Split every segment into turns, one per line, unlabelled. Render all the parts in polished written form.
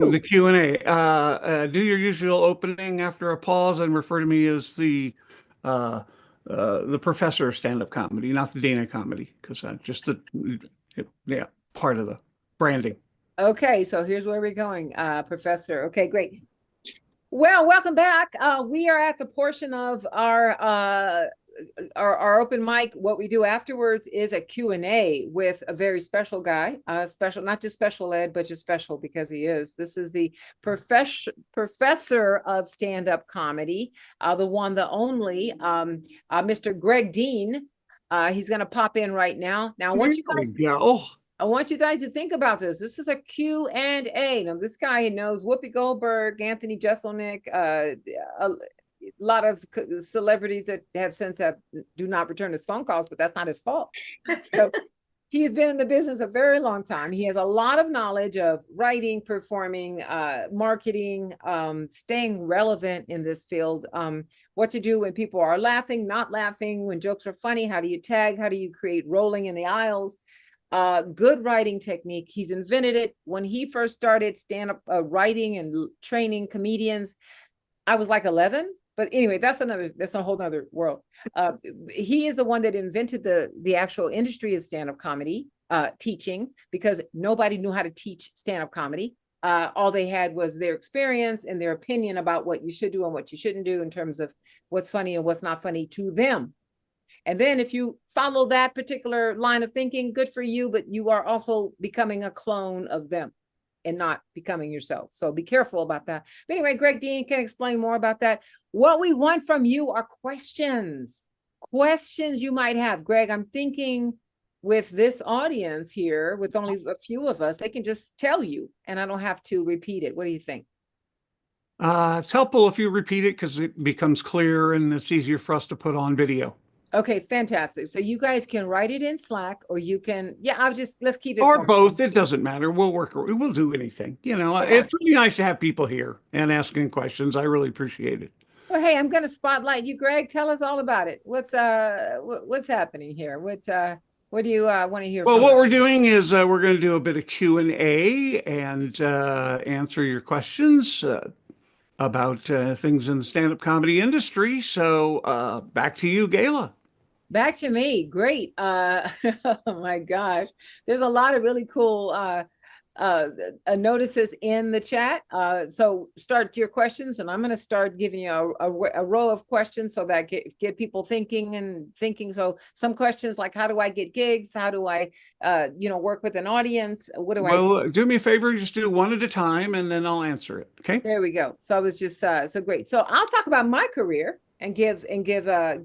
The Q&A. Do your usual opening after a pause and refer to me as uh, the professor of stand-up comedy, not the Dana comedy, because just yeah, part of the branding.
Okay, so here's where we're going, Professor. Okay, great. Well, welcome back. We are at the portion of our open mic. What we do afterwards is a Q&A with a very special guy, special, not just special ed, but just special because he is. This is the professor of stand-up comedy, the one, the only, Mr. Greg Dean. He's going to pop in right now. Now, I want you
There we
guys
go.
I want you guys to think about this. This is a Q&A. Now, this guy knows Whoopi Goldberg, Anthony Jeselnik, a lot of celebrities that have since do not return his phone calls, but that's not his fault. So he's been in the business a very long time. He has a lot of knowledge of writing, performing, marketing, staying relevant in this field, what to do when people are laughing, not laughing, when jokes are funny, how do you tag, how do you create rolling in the aisles, good writing technique. He's invented it. When he first started stand-up writing and training comedians, I was like 11. But anyway, that's a whole nother world. He is the one that invented the actual industry of stand-up comedy teaching, because nobody knew how to teach stand-up comedy. All they had was their experience and their opinion about what you should do and what you shouldn't do in terms of what's funny and what's not funny to them. And then if you follow that particular line of thinking, good for you, but you are also becoming a clone of them and not becoming yourself. So be careful about that. But anyway, Greg Dean can explain more about that. What we want from you are questions you might have. Greg, I'm thinking with this audience here, with only a few of us, they can just tell you, and I don't have to repeat it. What do you think?
It's helpful if you repeat it because it becomes clear and it's easier for us to put on video.
Okay, fantastic. So you guys can write it in Slack, or you can, let's keep it.
Or both. It doesn't matter. We'll do anything.
Yeah.
It's really nice to have people here and asking questions. I really appreciate it.
Well, hey, I'm going to spotlight you, Greg. Tell us all about it. What's happening here? What do you want to hear
Well,
from
what
us?
we're doing is we're going to do a bit of Q&A and answer your questions about things in the stand-up comedy industry. So back to you, Gayla.
Back to me. Great. Oh my gosh. There's a lot of really cool uh, notices in the chat. So start your questions, and I'm going to start giving you a row of questions so that get people thinking and thinking. So some questions like, how do I get gigs? How do I, work with an audience? What do I?
Well, do me a favor, just do one at a time, and then I'll answer it. Okay?
There we go. So I was just so great. So I'll talk about my career and give a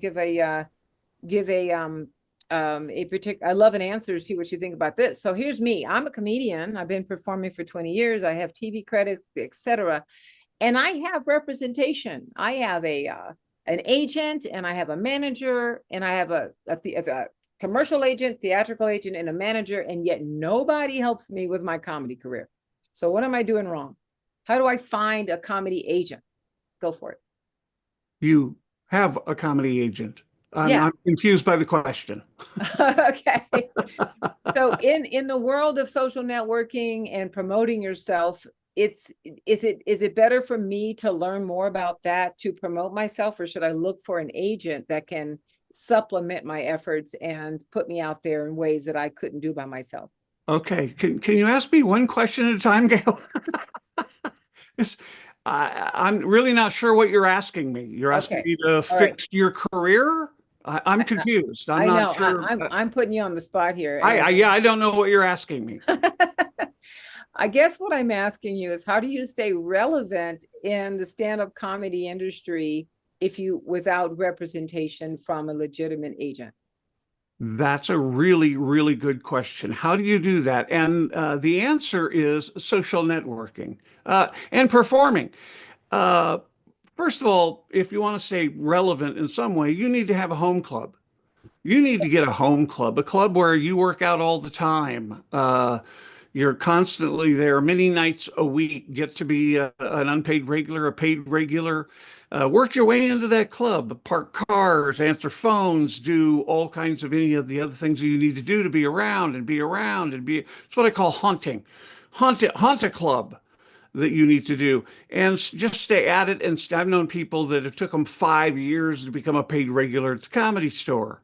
particular, I love an answer, see what you think about this. So here's me. I'm a comedian. I've been performing for 20 years. I have TV credits, etc. And I have representation. I have an agent, and I have a manager, and I have a commercial agent, theatrical agent, and a manager, and yet nobody helps me with my comedy career. So what am I doing wrong? How do I find a comedy agent? Go for it.
You have a comedy agent.
Yeah.
I'm confused by the question.
Okay. So in the world of social networking and promoting yourself, is it better for me to learn more about that to promote myself, or should I look for an agent that can supplement my efforts and put me out there in ways that I couldn't do by myself?
Okay. Can you ask me one question at a time, Gail? This, I'm really not sure what you're asking me. You're asking
Okay.
me to
All right.
fix your career? I'm confused. I'm
I know
not sure.
I'm putting you on the spot here.
Yeah, I don't know what you're asking me.
I guess what I'm asking you is, how do you stay relevant in the stand-up comedy industry without representation from a legitimate agent?
That's a really, really good question. How do you do that? And the answer is social networking and performing. Uh, First of all, if you want to stay relevant in some way, you need to have a home club. You need to get a home club, a club where you work out all the time. You're constantly there, many nights a week. Get to be an unpaid regular, a paid regular. Work your way into that club. Park cars, answer phones, do all kinds of any of the other things that you need to do to be around and be around and be. It's what I call haunting. Haunt a club. that you need to do, and just stay at it. And I've known people that it took them 5 years to become a paid regular at the Comedy Store.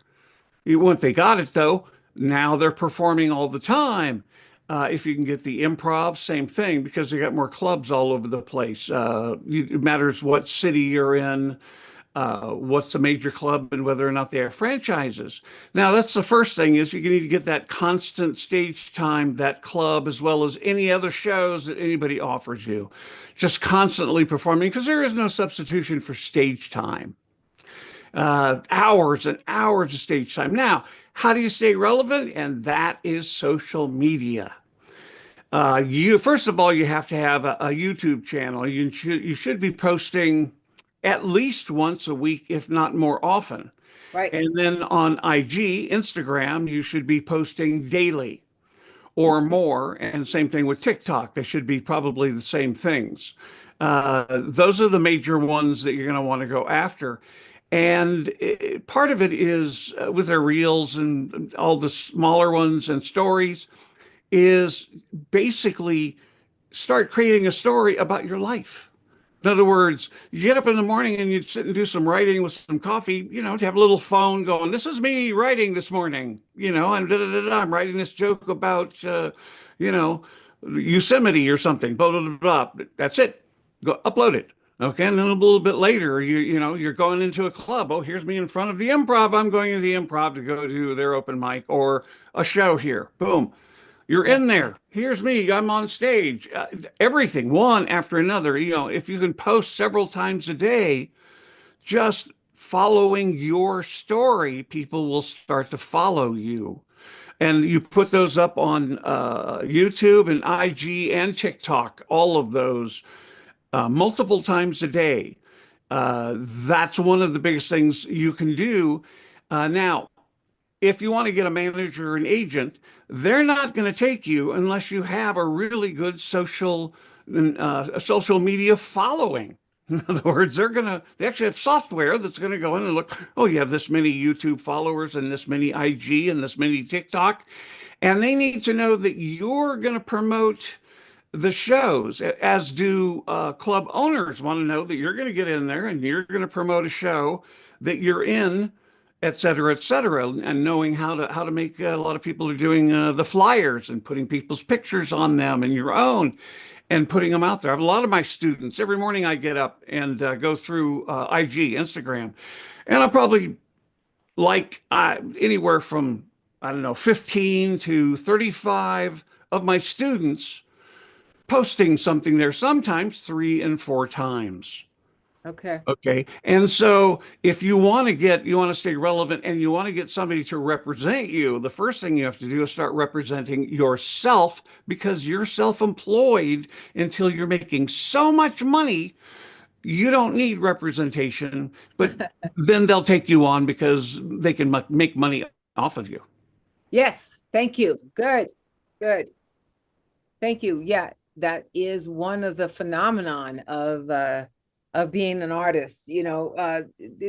Once they got it, though, now they're performing all the time. If you can get the improv, same thing, because they got more clubs all over the place. It matters what city you're in, what's a major club, and whether or not they have franchises. Now, that's the first thing is you need to get that constant stage time, that club, as well as any other shows that anybody offers you. Just constantly performing because there is no substitution for stage time. Hours and hours of stage time. Now, how do you stay relevant? And that is social media. You first of all, you have to have a YouTube channel. You should be posting at least once a week, if not more often.
Right.
And then on IG, Instagram, you should be posting daily or more. And same thing with TikTok. They should be probably the same things. Those are the major ones that you're going to want to go after. And part of it is with their reels and all the smaller ones and stories is basically start creating a story about your life. In other words, you get up in the morning and you sit and do some writing with some coffee, to have a little phone going, this is me writing this morning, and da, da, da, da, I'm writing this joke about, Yosemite or something, blah, blah, blah, blah. That's it. Go upload it. Okay. And then a little bit later, you're going into a club. Oh, here's me in front of the improv. I'm going to the improv to go to their open mic or a show here. Boom. You're
Yeah.
in there. Here's me. I'm on stage. Everything, one after another. If you can post several times a day, just following your story, people will start to follow you. And you put those up on YouTube and IG and TikTok, all of those, multiple times a day. That's one of the biggest things you can do. Now, if you want to get a manager or an agent, they're not going to take you unless you have a really good social media following. In other words, they actually have software that's going to go in and look, oh, you have this many YouTube followers and this many IG and this many TikTok. And they need to know that you're going to promote the shows, as do club owners want to know that you're going to get in there and you're going to promote a show that you're in, et cetera, et cetera, and knowing how to make a lot of people are doing the flyers and putting people's pictures on them and your own and putting them out there. I have a lot of my students every morning I get up and go through IG, Instagram, and I probably anywhere from, I don't know, 15 to 35 of my students posting something there, sometimes 3 and 4 times.
Okay.
Okay. And so if you want to stay relevant and you want to get somebody to represent you, the first thing you have to do is start representing yourself because you're self-employed until you're making so much money. You don't need representation, but then they'll take you on because they can make money off of you.
Yes. Thank you. Good. Good. Thank you. Yeah, that is one of the phenomenon of being an artist.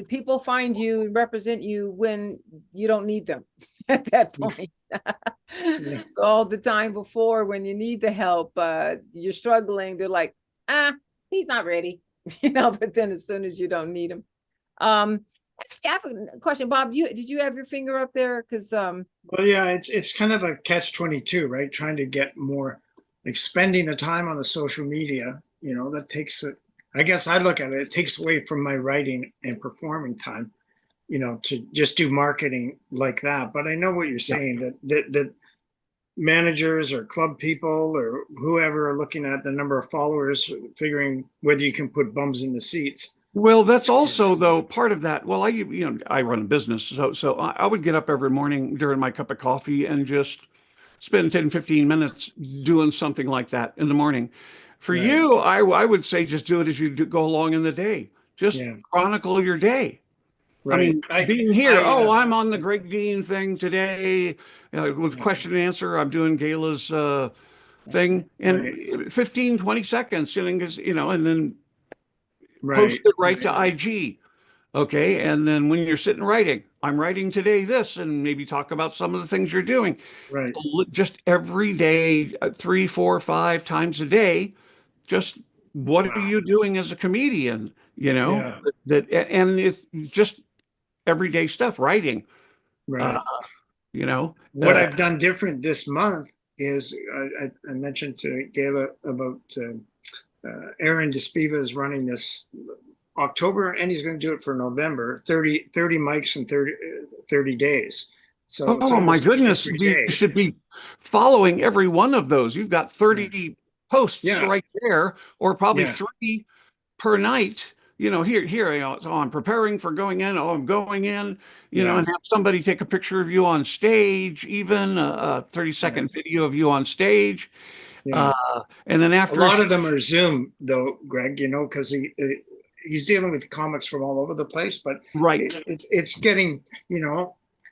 People find you and represent you when you don't need them at that point.
Yeah.
So all the time before, when you need the help, you're struggling, they're like, he's not ready. But then as soon as you don't need him. Actually, I have a question, Bob. Did you have your finger up there? Because
Well, yeah, it's kind of a catch-22, right? Trying to get more, like spending the time on the social media, that takes it. I guess I look at it, it takes away from my writing and performing time, to just do marketing like that. But I know what you're saying, that managers or club people or whoever are looking at the number of followers, figuring whether you can put bums in the seats.
Well, that's also though part of that. Well, I run a business, so I would get up every morning during my cup of coffee and just spend 10, 15 minutes doing something like that in the morning. For
Right.
you, I would say just do it as you go along in the day. Just
Yeah.
chronicle your day. I
Right.
mean, being here, I'm on the
I-
Greg Dean thing today with
Yeah.
question and answer. I'm doing Gala's thing in
Right.
15, 20 seconds, and then post
Right.
it right to IG. Okay. And then when you're sitting writing, I'm writing today this, and maybe talk about some of the things you're doing.
Right.
Just every day, 3, 4, 5 times a day, just what are
Wow.
you doing as a comedian?
Yeah.
And it's just everyday stuff, writing, uh,
Right.
you know,
What I've done different this month is I mentioned to Gayla about Aaron Despiva is running this October, and he's going to do it for November, 30 mics in 30 days. So it's
oh my
almost a mic
goodness,
every
you
day.
should be following every one of those. You've got
Yeah.
30 posts
Yeah.
right there, or probably
Yeah.
three per night. Here, so I'm preparing for going in. Oh, I'm going in,
Yeah.
and have somebody take a picture of you on stage, even a 30-second video of you on stage.
Yeah.
And then
A
after a
lot
show,
of them are Zoom, though, Greg, because he's dealing with comics from all over the place, but
right,
it's getting,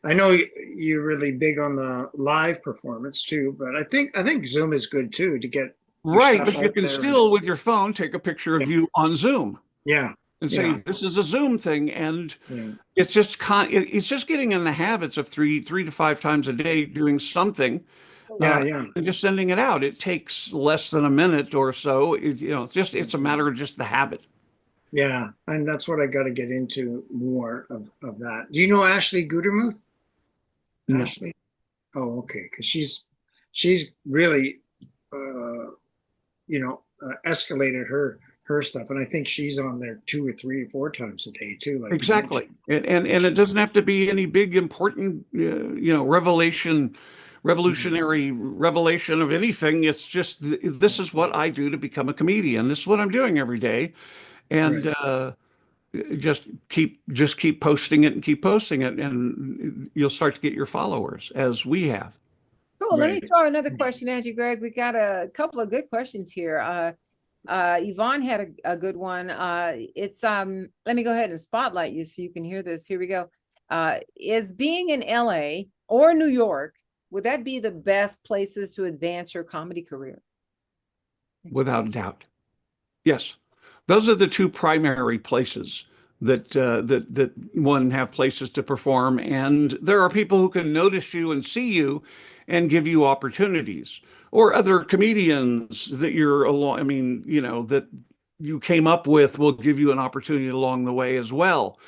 I know you're really big on the live performance too, but I think Zoom is good too to get your
right,
stuff
but you
out
can
there. And
still, with your phone, take a picture of
yeah,
you on Zoom
yeah,
and say,
yeah,
"This is a Zoom thing," and
yeah,
it's just getting in the habits of three to five times a day doing something,
yeah,
uh,
yeah,
and just sending it out. It takes less than a minute or so. It's a matter of just the habit.
yeah. And that's what I got to get into more of that. Do you know Ashley Gutermuth?
No,
Ashley? Oh, okay. Because she's really escalated her stuff, and I think she's on there 2 or 3 or 4 times a day too, like you
exactly,
mentioned.
and
And
it
she's
doesn't have to be any big important,
yeah,
revolutionary revelation of anything. It's just this is what I do to become a comedian. This is what I'm doing every day, and
right,
just keep posting it and keep posting it, and you'll start to get your followers as we have.
Cool. Let me
right.
throw another question at you, Greg. We got a couple of good questions here. Yvonne had a good one. It's let me go ahead and spotlight you so you can hear this. Here we go. Is being in LA or New York, would that be the best places to advance your comedy career?
Without a doubt. Yes, those are the two primary places that one have places to perform, and there are people who can notice you and see you, and give you opportunities, or other comedians that you're along. I mean, that you came up with will give you an opportunity along the way as well.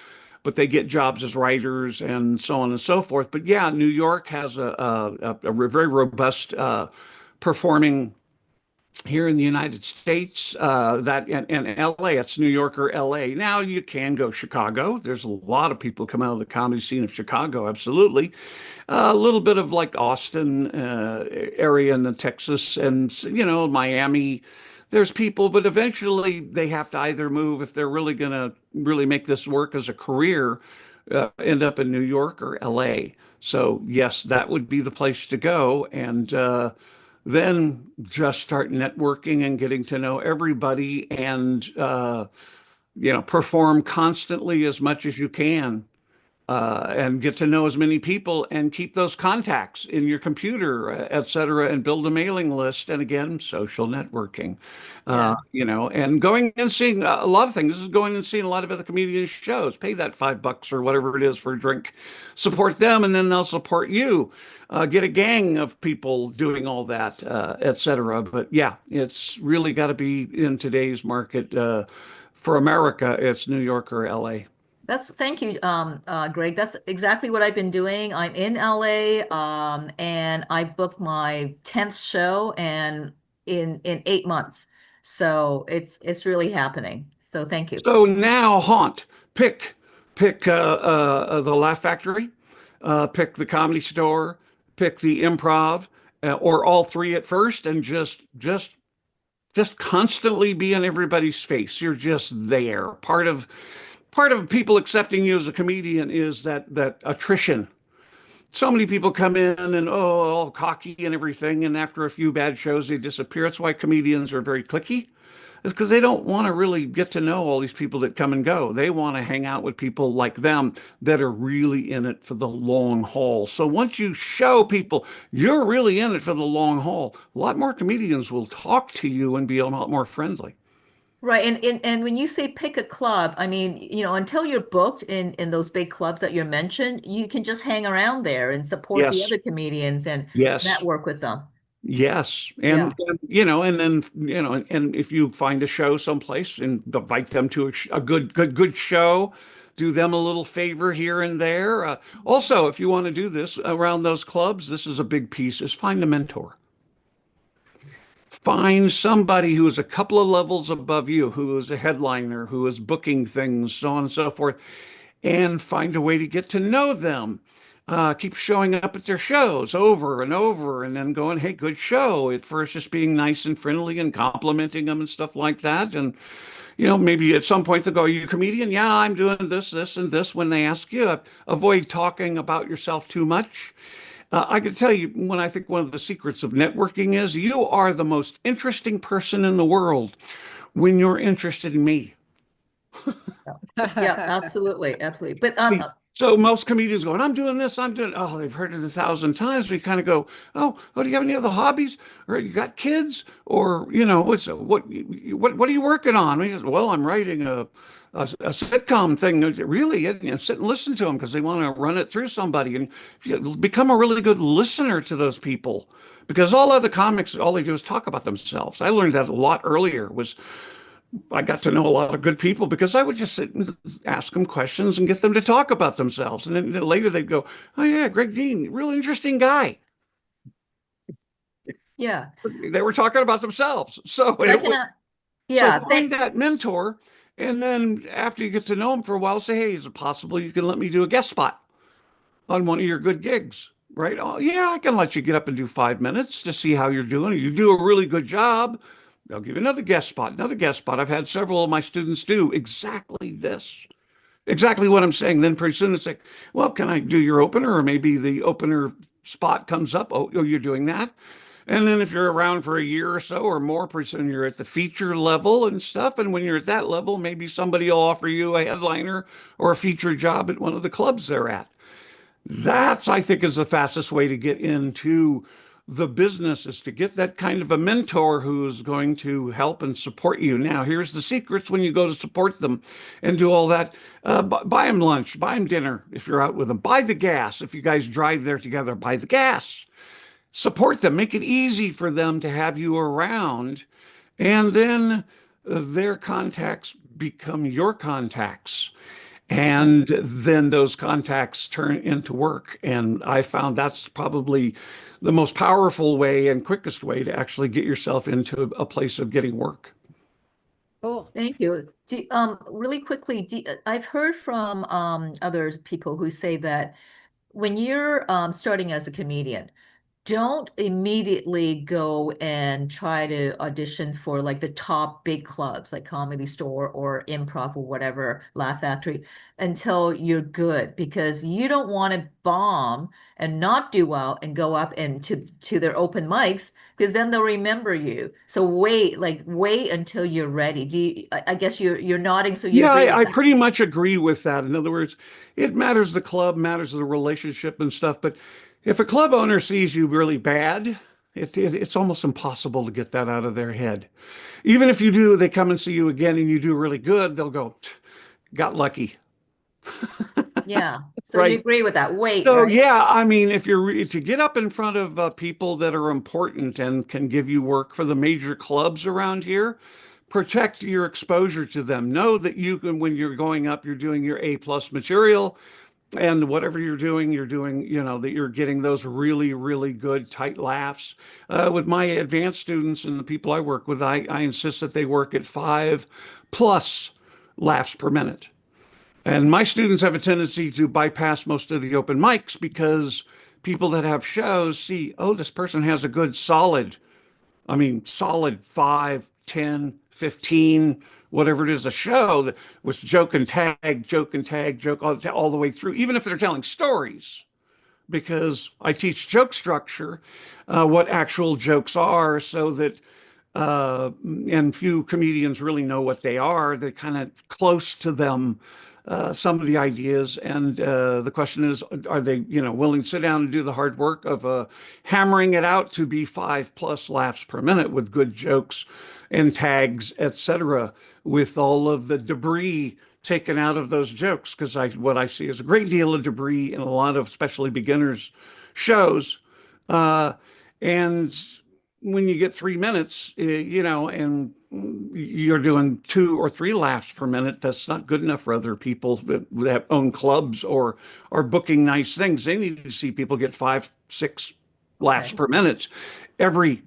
But they get jobs as writers and so on and so forth. But yeah, New York has a very robust performing here in the United States, that and LA, it's New York or LA. Now you can go Chicago. There's a lot of people come out of the comedy scene of Chicago, absolutely. A little bit of like Austin area in the Texas and Miami. There's people, but eventually they have to either move if they're really gonna really make this work as a career, end up in New York or LA. So yes, that would be the place to go. And then just start networking and getting to know everybody, and perform constantly as much as you can, and get to know as many people and keep those contacts in your computer, et cetera, and build a mailing list. And again, social networking,
Yeah.
and going and seeing a lot of things. This is going and seeing a lot of other comedian shows. Pay that $5 or whatever it is for a drink, support them, and then they'll support you. Get a gang of people doing all that, et cetera. But yeah, it's really got to be in today's market. For America, it's New York or LA.
Thank you, Greg. That's exactly what I've been doing. I'm in LA, and I booked my 10th show and in 8 months. So it's really happening. So thank you.
So now haunt, pick the Laugh Factory, pick the Comedy Store, pick the Improv, or all three at first, and just constantly be in everybody's face. You're just there. Part of people accepting you as a comedian is that attrition. So many people come in and all cocky and everything, and after a few bad shows they disappear. That's why comedians are very cliquey. It's because they don't want to really get to know all these people that come and go. They want to hang out with people like them that are really in it for the long haul. So once you show people you're really in it for the long haul, a lot more comedians will talk to you and be a lot more friendly.
Right. And when you say pick a club, I mean, until you're booked in those big clubs that you mentioned, you can just hang around there and support the
Yes,
other comedians and
yes.
network with them.
Yes,
Yeah.
and then and if you find a show someplace and invite them to a good show, do them a little favor here and there. Also, if you want to do this around those clubs, this is a big piece: is find a mentor. Find somebody who is a couple of levels above you, who is a headliner, who is booking things, so on and so forth, and find a way to get to know them. Keep showing up at their shows over and over, and then going, "Hey, good show." At first, just being nice and friendly and complimenting them and stuff like that. And maybe at some point they'll go, "Are you a comedian?" "Yeah, I'm doing this, this, and this." When they ask you, avoid talking about yourself too much. I can tell you, when I think one of the secrets of networking is you are the most interesting person in the world when you're interested in me.
Yeah, absolutely, absolutely. But
See, so most comedians going, "I'm doing this, I'm doing," oh, they've heard it 1,000 times. We kind of go, "Oh, do you have any other hobbies? Or you got kids? Or, what are you working on?" We just, "Well, I'm writing a sitcom thing." Really? Sit and listen to them because they want to run it through somebody. And you become a really good listener to those people, because all other comics, all they do is talk about themselves. I learned that a lot earlier. Was I got to know a lot of good people because I would just sit and ask them questions and get them to talk about themselves. And then later they'd go, "Oh yeah, Greg Dean, real interesting guy."
yeah,
They were talking about themselves. So
but I cannot. Yeah,
find that mentor, and then after you get to know him for a while, say, "Hey, is it possible you can let me do a guest spot on one of your good gigs?" Right? "Oh yeah, I can let you get up and do 5 minutes to see how you're doing. You do a really good job. I'll give you another guest spot, another guest spot." I've had several of my students do exactly this. Exactly what I'm saying. Then pretty soon it's like, "Well, can I do your opener?" Or maybe the opener spot comes up. "Oh, you're doing that." And then if you're around for a year or so or more, pretty soon you're at the feature level and stuff. And when you're at that level, maybe somebody will offer you a headliner or a feature job at one of the clubs they're at. That's, I think, is the fastest way to get into the business, is to get that kind of a mentor who's going to help and support you. Now, here's the secrets when you go to support them and do all that. Buy them lunch, buy them dinner if you're out with them. Buy the gas. If you guys drive there together, buy the gas. Support them. Make it easy for them to have you around. And then their contacts become your contacts. And then those contacts turn into work. And I found that's probably the most powerful way and quickest way to actually get yourself into a place of getting work.
Cool.
thank you. Really quickly, I've heard from other people who say that when you're starting as a comedian, don't immediately go and try to audition for like the top big clubs like Comedy Store or Improv or whatever, Laugh Factory, until you're good, because you don't want to bomb and not do well and go up and to their open mics, because then they'll remember you. So wait until you're ready. I guess you're nodding, so you
Yeah,
agree with
I
that.
pretty much agree with that. In other words, it matters the club, matters the relationship and stuff. But if a club owner sees you really bad, it's almost impossible to get that out of their head. Even if you do, they come and see you again and you do really good, they'll go, "Got lucky."
Yeah. So you
Right.
agree with that. Wait,
So
right?
yeah, I mean, if you're to get up in front of people that are important and can give you work for the major clubs around here, protect your exposure to them. Know that you can, when you're going up, you're doing your A+ material, and whatever you're doing, that you're getting those really, really good tight laughs. With my advanced students and the people I work with, I insist that they work at 5+ laughs per minute. And my students have a tendency to bypass most of the open mics because people that have shows see, "Oh, this person has a good solid 5, 10, 15, whatever it is, a show that was joke and tag, joke all the way through," even if they're telling stories, because I teach joke structure, what actual jokes are, so that and few comedians really know what they are. They're kind of close to them, some of the ideas. And the question is, are they, willing to sit down and do the hard work of hammering it out to be 5+ laughs per minute with good jokes and tags, etc., with all of the debris taken out of those jokes? Because what I see is a great deal of debris in a lot of, especially beginners shows. And when you get 3 minutes, and you're doing 2 or 3 laughs per minute, that's not good enough for other people that own clubs or are booking nice things. They need to see people get 5, 6 laughs
Okay.
per minute every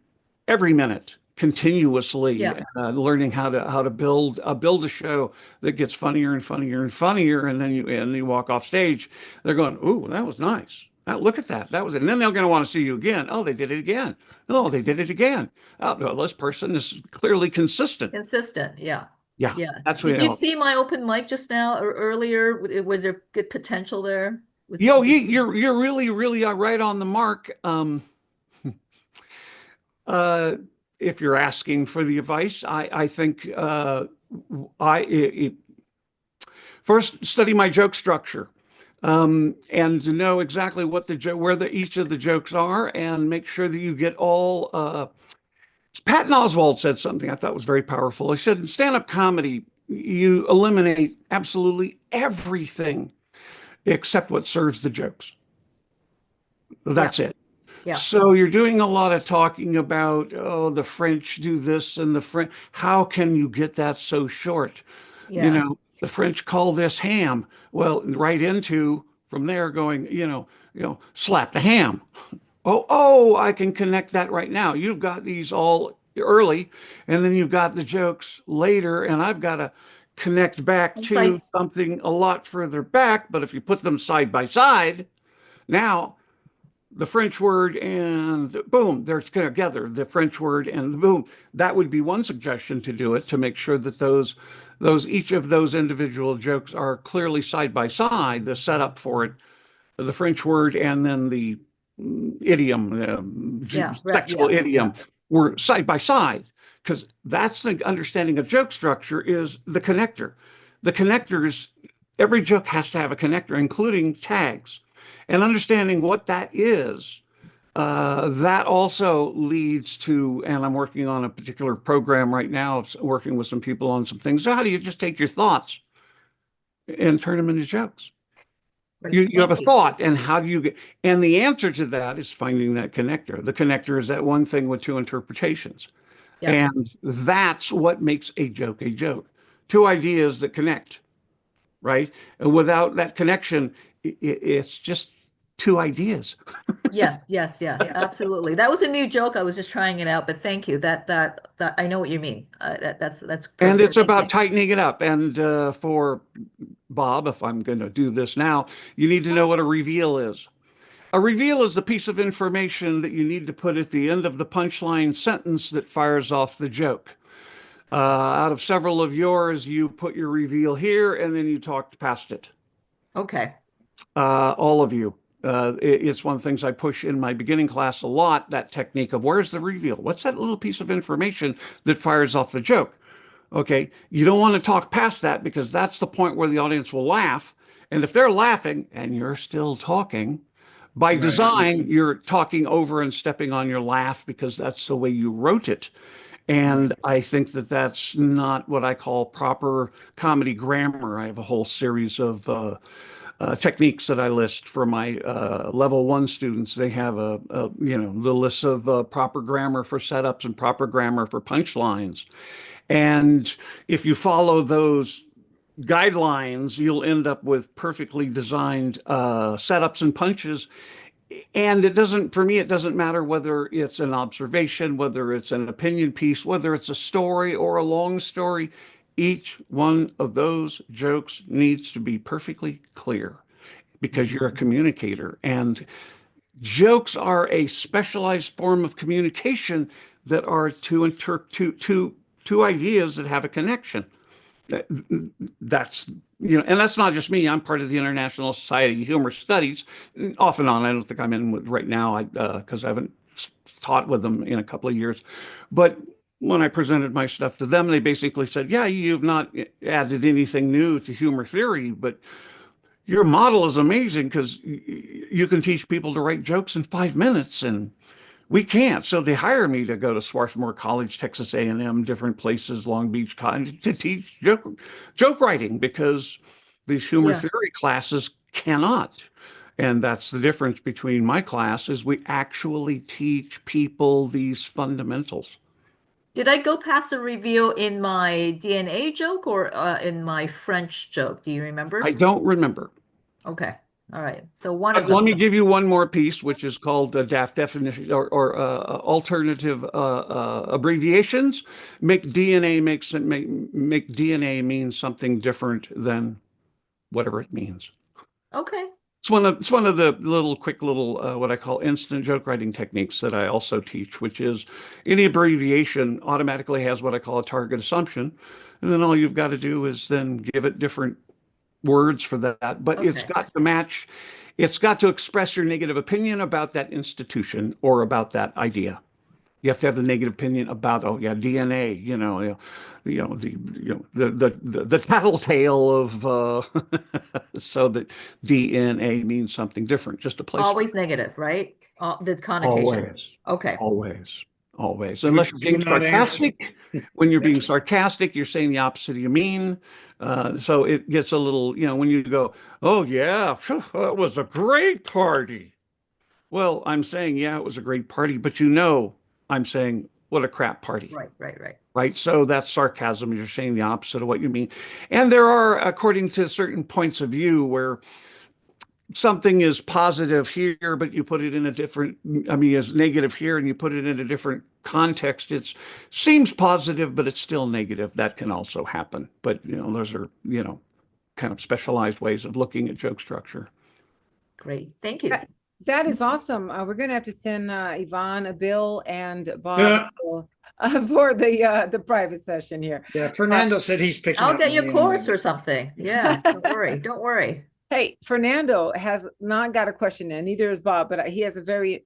minute continuously,
Yeah.
learning how to build a show that gets funnier and funnier and funnier, and then you walk off stage, they're going, "Ooh, that was nice. Look at that. That was it." And then they're going to want to see you again. Oh, they did it again. Oh, they did it again. Oh, well, this person is clearly consistent.
Consistent. Yeah.
Yeah,
Yeah.
that's what
Did you see my open mic just now or earlier? Was there good potential there?
you're really, really right on the mark. Uh, if you're asking for the advice, I think I it, first study my joke structure, and to know exactly what where each of the jokes are, and make sure that you get all. Patton Oswalt said something I thought was very powerful. He said, in stand-up comedy, you eliminate absolutely everything except what serves the jokes.
Yeah.
That's it.
Yeah.
So you're doing a lot of talking about, oh, the French do this and the French. How can you get that so short?
Yeah.
The French call this ham. Well, right into from there going, slap the ham. Oh, I can connect that right now. You've got these all early, and then you've got the jokes later, and I've got to connect back to
Nice.
something a lot further back. But if you put them side by side, now the French word and boom, they're together. The French word and boom. That would be one suggestion to do it, to make sure that each of those individual jokes are clearly side by side, the setup for it, the French word and then the idiom,
Yeah. Right.
sexual
Yeah.
idiom, were side by side, because that's the understanding of joke structure, is the connector. The connectors, every joke has to have a connector, including tags, and understanding what that is. That also leads to, and I'm working on a particular program right now, working with some people on some things. So how do you just take your thoughts and turn them into jokes?
Great.
You have a
Thank you.
thought, and how do you get, and the answer to that is finding that connector. The connector is that one thing with two interpretations.
Yeah.
And that's what makes a joke a joke. Two ideas that connect, right? And without that connection, it's just two ideas.
Yes, yes, yes, absolutely. That was a new joke. I was just trying it out, but thank you. That I know what you mean. That's
And
perfect.
it's
Thank
about
you.
tightening it up. And for Bob, if I'm going to do this now, you need to know what a reveal is. A reveal is the piece of information that you need to put at the end of the punchline sentence that fires off the joke. Out of several of yours, you put your reveal here and then you talked past it.
Okay.
All of you. It's one of the things I push in my beginning class a lot, that technique of where's the reveal? What's that little piece of information that fires off the joke? Okay, you don't want to talk past that, because that's the point where the audience will laugh. And if they're laughing and you're still talking, by
Right.
design, you're talking over and stepping on your laugh, because that's the way you wrote it. And I think that that's not what I call proper comedy grammar. I have a whole series of techniques that I list for my level 1 students. They have the list of proper grammar for setups and proper grammar for punchlines. And if you follow those guidelines, you'll end up with perfectly designed setups and punches. And for me, it doesn't matter whether it's an observation, whether it's an opinion piece, whether it's a story or a long story. Each one of those jokes needs to be perfectly clear, because you're a communicator. And jokes are a specialized form of communication that are two ideas that have a connection. That's and that's not just me. I'm part of the International Society of Humor Studies. Off and on. I don't think I'm in with right now, because I haven't taught with them in a couple of years. But when I presented my stuff to them, they basically said, "Yeah, you've not added anything new to humor theory, but your model is amazing, because you can teach people to write jokes in 5 minutes, and we can't." So they hire me to go to Swarthmore College, Texas A&M, different places, Long Beach College, to teach joke writing, because these humor
Yeah.
theory classes cannot. And that's the difference between my class is we actually teach people these fundamentals.
Did I go past a review in my DNA joke or in my French joke? Do you
I
remember?
don't remember.
Okay. All right. So one of
But let
them.
me give you one more piece, which is called DAF definition or alternative abbreviations. Make DNA make DNA mean something different than whatever it means.
Okay.
It's one of the little quick little what I call instant joke writing techniques that I also teach, which is any abbreviation automatically has what I call a target assumption, and then all you've got to do is then give it different words for that, but it's
Okay.
got to match, it's got to express your negative opinion about that institution or about that idea. You have to have the negative opinion about, oh yeah, DNA, the tattletale of so that DNA means something different, just a placeholder.
Always negative, right? The connotation.
Always,
Okay.
always, always.
Do,
Unless you're
do
being
not answer.
sarcastic. When you're
Yeah.
being sarcastic, you're saying the opposite of you mean. So it gets a little, when you go, oh, yeah, phew, that was a great party. Well, I'm saying, yeah, it was a great party, but I'm saying, what a crap party.
Right, right, right.
Right. So that's sarcasm. You're saying the opposite of what you mean. And there are, according to certain points of view, where something is positive here, but you put it in a different, I mean, is negative here and you put it in a different context. It seems positive, but it's still negative. That can also happen. But, those are, kind of specialized ways of looking at joke structure.
Great. Thank you.
That is awesome. We're gonna have to send Yvonne a bill and Bob
Yeah.
a bill, for the private session here.
Yeah, Fernando said he's picking
I'll
up
get you a
my
course or
end.
something. Yeah, don't worry. Don't worry.
Hey, Fernando has not got a question, and neither is Bob, but he has a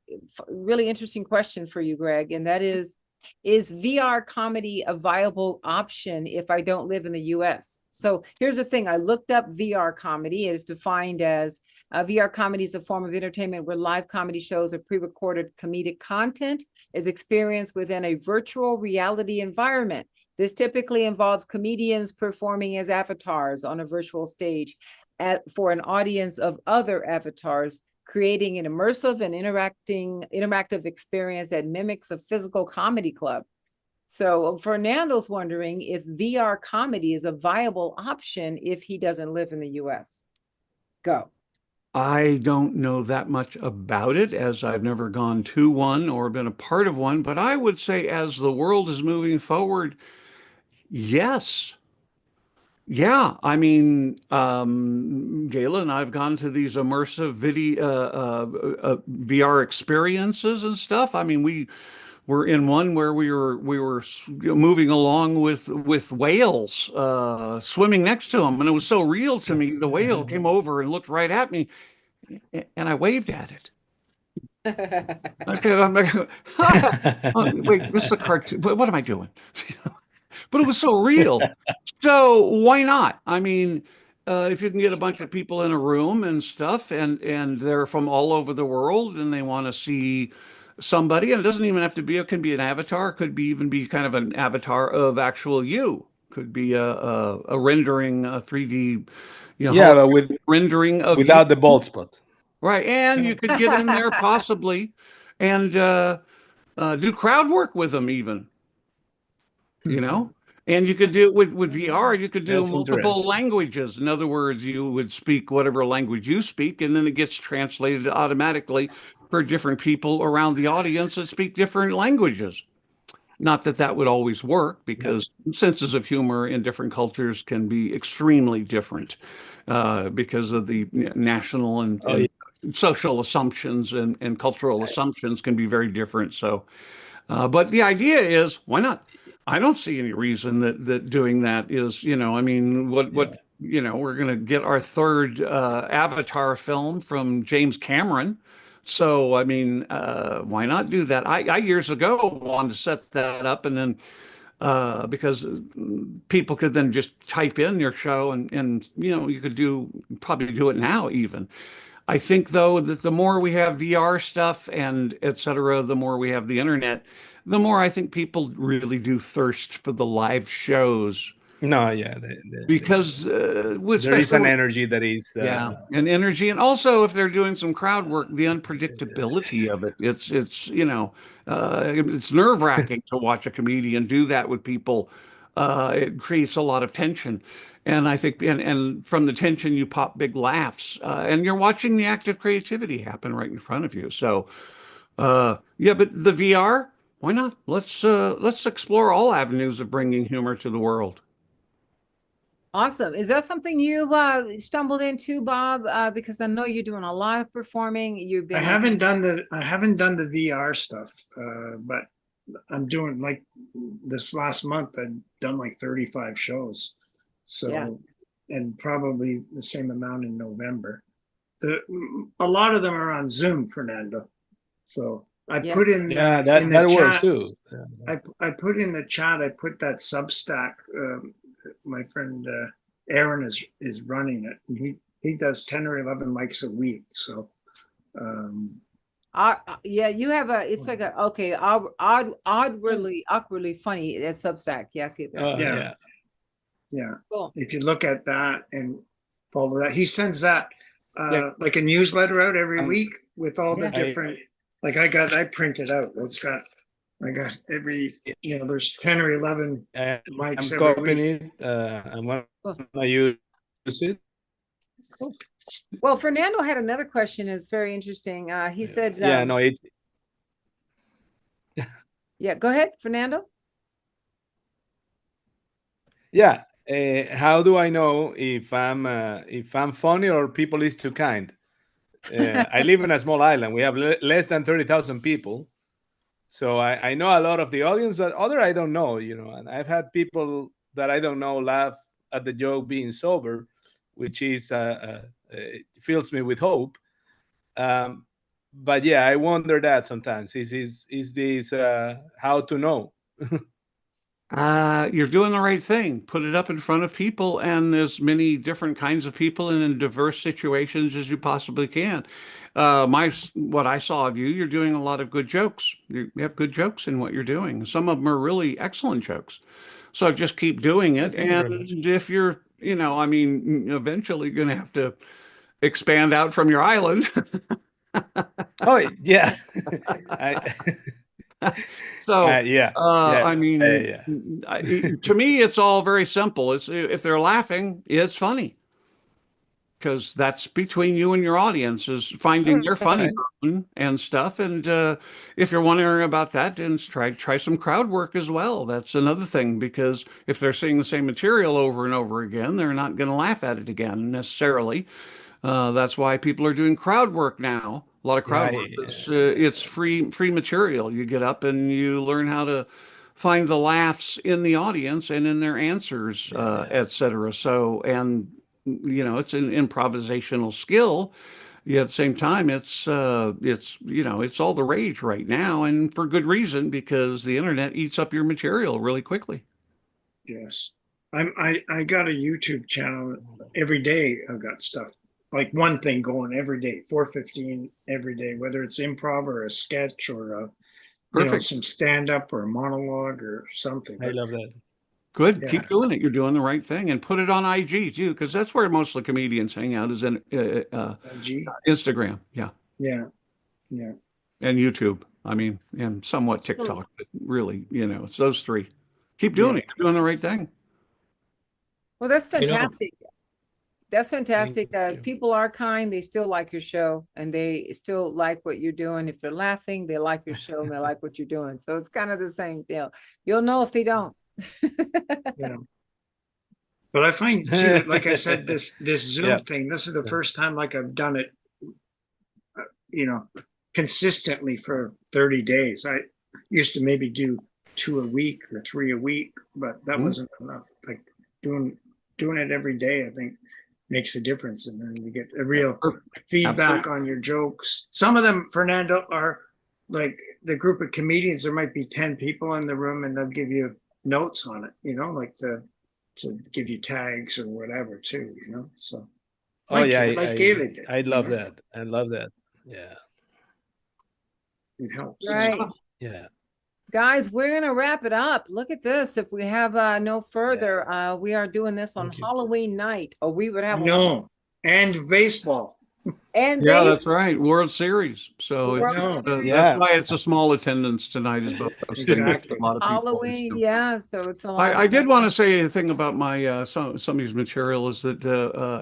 really interesting question for you, Greg, and that is VR comedy a viable option if I don't live in the US? So here's the thing. I looked up VR comedy. It is defined as VR comedy is a form of entertainment where live comedy shows or pre-recorded comedic content is experienced within a virtual reality environment. This typically involves comedians performing as avatars on a virtual stage for an audience of other avatars, creating an immersive and interactive experience that mimics a physical comedy club. So Fernando's wondering if VR comedy is a viable option if he doesn't live in the US. Go.
I don't know that much about it, as I've never gone to one or been a part of one, but I would say as the world is moving forward, yes. Yeah, I mean, Gayla and I've gone to these immersive video VR experiences and stuff. I mean, we were in one where we were moving along with whales, swimming next to them, and it was so real to me. The whale came over and looked right at me, and I waved at it. Okay, I'm like, oh, wait, this is a cartoon. What am I doing? But it was so real. So why not? I mean, if you can get a bunch of people in a room and stuff, and they're from all over the world, and they want to see somebody, and it doesn't even have to be. It can be an avatar. It could be even be kind of an avatar of actual you. Could be a rendering, a 3D,
Yeah, but
rendering of you.
without the bald spot.
Right, and you could get in there possibly, and do crowd work with them even. And you could do it with VR. You could do
That's
multiple
interesting.
languages. In other words, you would speak whatever language you speak, and then it gets translated automatically for different people around the audience that speak different languages. Not that that would always work, because senses of humor in different cultures can be extremely different because of the national and social assumptions and cultural assumptions can be very different. So, but the idea is, why not? I don't see any reason that doing that is, I mean, we're going to get our third Avatar film from James Cameron. So, I mean, why not do that? I years ago wanted to set that up, and then because people could then just type in your show, and you could probably do it now even. I think though that the more we have VR stuff and et cetera, the more we have the internet, the more I think people really do thirst for the live shows
No, yeah,
because
there is an energy that is
yeah, and energy, and also if they're doing some crowd work, the unpredictability of it. It's it's nerve-wracking to watch a comedian do that with people. It creates a lot of tension, and I think and from the tension you pop big laughs, and you're watching the act of creativity happen right in front of you. So yeah, but the VR, why not? Let's explore all avenues of bringing humor to the world.
Awesome. Is that something you've stumbled into, Bob? Because I know you're doing a lot of performing. You've been
I haven't done the VR stuff, but I'm doing, like, this last month I've done like 35 shows. So
Yeah.
and probably the same amount in November. A lot of them are on Zoom, Fernando. So I
Yeah.
put in
yeah,
in the
that works
chat.
too.
I put in the chat. I put that Substack. My friend Aaron is running it. And he does 10 or 11 mics a week. So
yeah, you have it's like a okay, awkwardly funny at Substack. Yeah, I see it there.
yeah. Yeah.
Cool.
If you look at that and follow that, he sends that
Yeah.
like a newsletter out every week with all the
Yeah.
different, like I printed out. I got every, there's 10 or 11 mics
I'm
every
copying
week.
it. I'm gonna
Cool.
use it.
Cool. Well, Fernando had another question. It's very interesting. He said,
Yeah, no, it.
yeah, go ahead, Fernando.
Yeah, how do I know if I'm funny or people is too kind? I live in a small island. We have less than 30,000 people, so I know a lot of the audience, but other I don't know. And I've had people that I don't know laugh at the joke being sober, which is it fills me with hope. But yeah, I wonder that sometimes. Is this how to know?
You're doing the right thing. Put it up in front of people and as many different kinds of people and in diverse situations as you possibly can. What I saw of you, you're doing a lot of good jokes. You have good jokes in what you're doing. Some of them are really excellent jokes. So just keep doing it.
Thank you very much.
And if you're, I mean, eventually going to have to expand out from your island.
Oh yeah.
So,
yeah.
I mean,
yeah.
to me, it's all very simple. It's if they're laughing, it's funny because that's between you and your audience is finding their funny
Alright.
bone and stuff. And if you're wondering about that, then try some crowd work as well. That's another thing because if they're seeing the same material over and over again, they're not going to laugh at it again necessarily. That's why people are doing crowd work now. A lot of crowd work is it's free material. You get up and you learn how to find the laughs in the audience and in their answers, etc. So, and it's an improvisational skill. Yet at the same time, it's all the rage right now, and for good reason because the internet eats up your material really quickly.
Yes. I got a YouTube channel every day. I've got stuff like one thing going every day, 4:15 every day, whether it's improv or a sketch or
Perfect.
some stand up or a monologue or something.
I love that.
Good.
Yeah.
Keep doing it. You're doing the right thing, and put it on IG too, because that's where most of the comedians hang out is in
IG.
Instagram. Yeah,
Yeah. Yeah.
and YouTube. I mean, and somewhat TikTok, but really, it's those three. Keep doing it. You're doing the right thing.
Well, that's
You know,
fantastic. That's fantastic.
Thank you.
People are kind. They still like your show and they still like what you're doing. If they're laughing, they like your show and they like what you're doing. So it's kind of the same deal. You'll know if they don't.
Yeah. But I find too, like I said, this Zoom thing, this is the first time like I've done it, consistently for 30 days. I used to maybe do 2 a week or 3 a week, but that wasn't enough. Like doing it every day, I think makes a difference. And then you get a real feedback on your jokes. Some of them, Fernando, are like the group of comedians, there might be 10 people in the room and they'll give you notes on it, like to give you tags or whatever too, so. Like Gailey did,
I love that. I love that. Yeah.
It helps.
Right.
Yeah.
Guys, we're gonna wrap it up. Look at this. If we have no further, we are doing this on
Thank you.
Halloween night, or we would have a
No, and baseball.
and
Yeah,
base
that's right. World Series. So
World
No,
Series,
Yeah.
that's why it's a small attendance tonight, is both those things.
Exactly.
A lot of people always
Halloween.
do.
Yeah, so it's a lot.
I did want to say a thing about my some of these material is that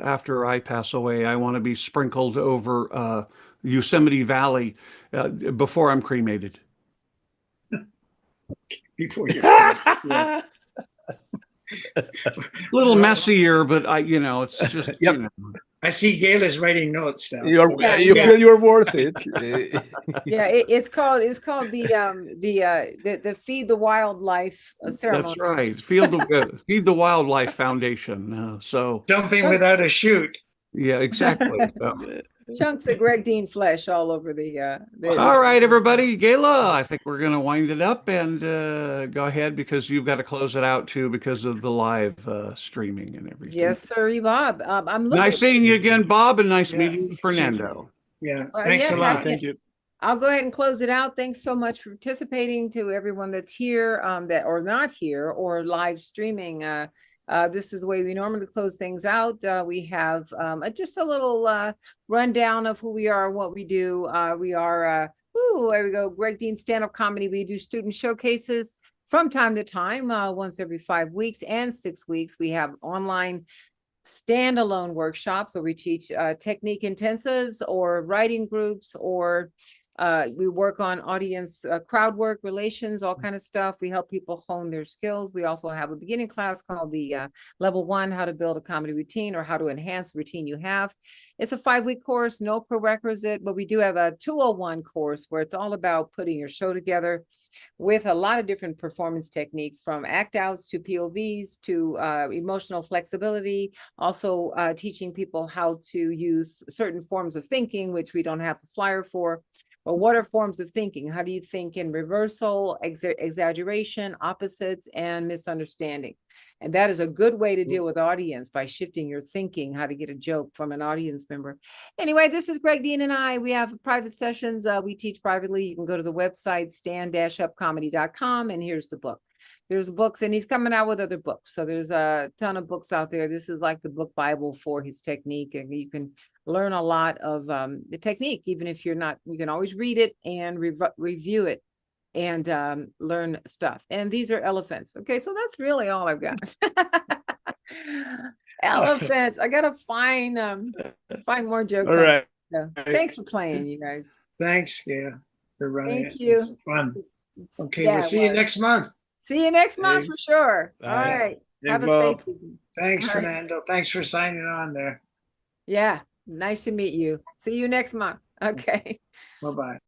after I pass away, I want to be sprinkled over Yosemite Valley before I'm cremated.
before you. Yeah.
A little
Well,
messier, but it's just
Yep.
I see Gayla's writing notes now.
You're,
so that's
you
good.
feel you're worth it.
Yeah, it's called the Feed the Wildlife ceremony.
That's right. Feed the Wildlife Foundation. So
Dumping without a chute.
yeah, exactly. So.
Chunks of Greg Dean flesh all over the
All right, everybody. Gayla, I think we're going to wind it up and go ahead because you've got to close it out too because of the live streaming and everything.
Yes, sir, Bob. I'm looking.
Nice seeing you again, Bob, and nice
Yeah.
meeting you, Fernando.
Yeah. Thanks
yes,
a lot.
Thank you.
I'll go ahead and close it out. Thanks so much for participating, to everyone that's here, that or not here or live streaming. This is the way we normally close things out. We have just a little rundown of who we are and what we do. We are, there we go, Greg Dean Stand-Up Comedy. We do student showcases from time to time, once every 5 weeks and 6 weeks. We have online standalone workshops where we teach technique intensives or writing groups, or we work on audience crowd work, relations, all kind of stuff. We help people hone their skills. We also have a beginning class called the Level 1, how to build a comedy routine or how to enhance the routine you have. It's a 5-week course, no prerequisite, but we do have a 201 course where it's all about putting your show together with a lot of different performance techniques, from act outs to POVs to emotional flexibility, also teaching people how to use certain forms of thinking, which we don't have a flyer for. But what are forms of thinking? How do you think in reversal, exaggeration, opposites, and misunderstanding? And that is a good way to deal with audience, by shifting your thinking, how to get a joke from an audience member. Anyway, this is Greg Dean and I. We have private sessions. We teach privately. You can go to the website, stand-upcomedy.com, and here's the book. There's books, and he's coming out with other books. So there's a ton of books out there. This is like the book Bible for his technique, and you can learn a lot of the technique, even if you're not. You can always read it and review it and learn stuff. And these are elephants. Okay, so that's really all I've got. Elephants. I gotta find more jokes.
All right.
So, thanks for playing, you guys.
Thanks, yeah, for running
Thank
it.
you.
It's fun. Okay,
Yeah,
we'll see you next month.
See you next month for
Thanks.
sure.
Bye.
All right.
Thanks,
Have a
Bob.
safe evening.
Thanks,
All right.
Fernando. Thanks for signing on there.
Yeah. Nice to meet you. See you next month. Okay.
Bye-bye.